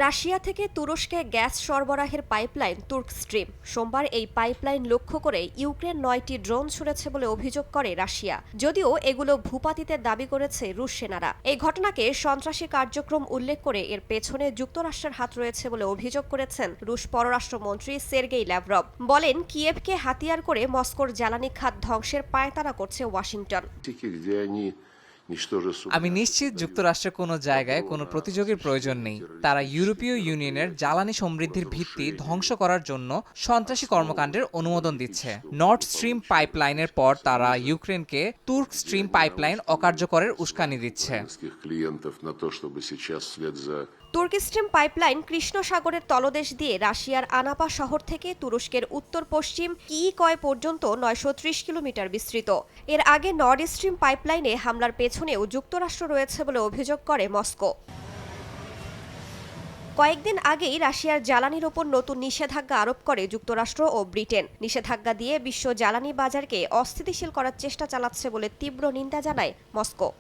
Russia থেকে তুরস্কে gas সরবরাহের পাইপলাইন তুর্ক স্ট্রিম সোমবার এই পাইপলাইন লক্ষ্য করে ইউক্রেন ৯টি ড্রোন ছুড়েছে বলে অভিযোগ করে রাশিয়া, যদিও এগুলো ভূপাতিতে দাবি করেছে রুশ সেনারা। এই ঘটনাকে সন্ত্রাসী কার্যক্রম উল্লেখ করে এর পেছনে যুক্তরাষ্ট্রের হাত রয়েছে বলে অভিযোগ করেছেন রুশ পররাষ্ট্রমন্ত্রী সের্গেই ল্যাভরভ। বলেন, কিয়েভকে হাতিয়ার করে মস্কোর জ্বালানি খাত ধ্বংসের পায়তারা করছে ওয়াশিংটন। আমি নিশ্চিত যুক্তরাষ্ট্রের কোনো জায়গায় কোনো প্রতিযোগীর প্রয়োজন নেই। তারা ইউরোপীয় ইউনিয়নের জ্বালানি সমৃদ্ধির ভিত্তি ধ্বংস করার জন্য সন্ত্রাসী কর্মকাণ্ডের অনুমোদন দিচ্ছে। নর্থ স্ট্রিম পাইপলাইনের পর তারা ইউক্রেনকে তুর্ক স্ট্রিম পাইপলাইন অকার্যকরের উস্কানি দিচ্ছে। তুর্ক স্ট্রিম পাইপলাইন কৃষ্ণ সাগরের তলদেশ দিয়ে রাশিয়ার আনাপা শহর থেকে তুরস্কের উত্তর পশ্চিম কিইকয় পর্যন্ত ৯৩০ কিলোমিটার বিস্তৃত। এর আগে নর্ড স্ট্রিম পাইপলাইনে হামলার পেছনেও যুক্তরাষ্ট্র রয়েছে বলে অভিযোগ করে মস্কো। কয়েকদিন আগেই রাশিয়ার জ্বালানির ওপর নতুন নিষেধাজ্ঞা আরোপ করে যুক্তরাষ্ট্র ও ব্রিটেন। নিষেধাজ্ঞা দিয়ে বিশ্ব জ্বালানি বাজারকে অস্থিতিশীল করার চেষ্টা চালাচ্ছে বলে তীব্র নিন্দা জানায় মস্কো।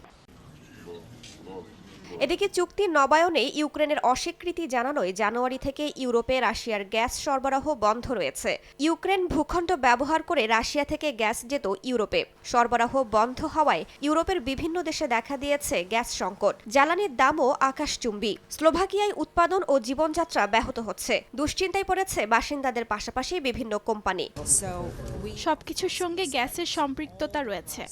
এদিকে চুক্তি নবায়নে ইউক্রেনের অস্বীকৃতি জানানোয় জানুয়ারি থেকে ইউরোপে রাশিয়ার গ্যাস সরবরাহ বন্ধ রয়েছে। ইউক্রেন ভূখণ্ড ব্যবহার করে রাশিয়া থেকে গ্যাস যেত ইউরোপে। সরবরাহ বন্ধ হওয়ায় ইউরোপের বিভিন্ন দেশে দেখা দিয়েছে গ্যাস সংকট। জ্বালানির দামও আকাশচুম্বী। স্লোভাকিয়ায় উৎপাদন ও জীবনযাত্রা ব্যাহত হচ্ছে। দুশ্চিন্তায় পড়েছে বাসিন্দাদের পাশাপাশি বিভিন্ন কোম্পানি। সবকিছুর সঙ্গে গ্যাসের সম্পৃক্ততা রয়েছে।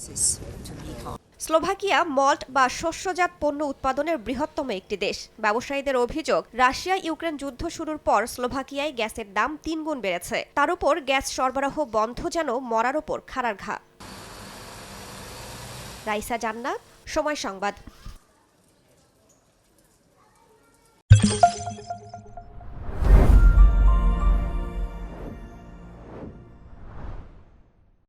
স্লোভাকিয়া মল্ট বা শস্যজাত পণ্য উৎপাদনের বৃহত্তম একটি দেশ। ব্যবসায়ীদের অভিযোগ, রাশিয়া ইউক্রেন যুদ্ধ শুরুর পর স্লোভাকিয়ায় গ্যাসের দাম ৩ গুণ বেড়েছে। তার উপর গ্যাস সরবরাহ বন্ধ যেন মরার ওপর খাড়ার ঘা। রাইসা জান্নাত, সময় সংবাদ।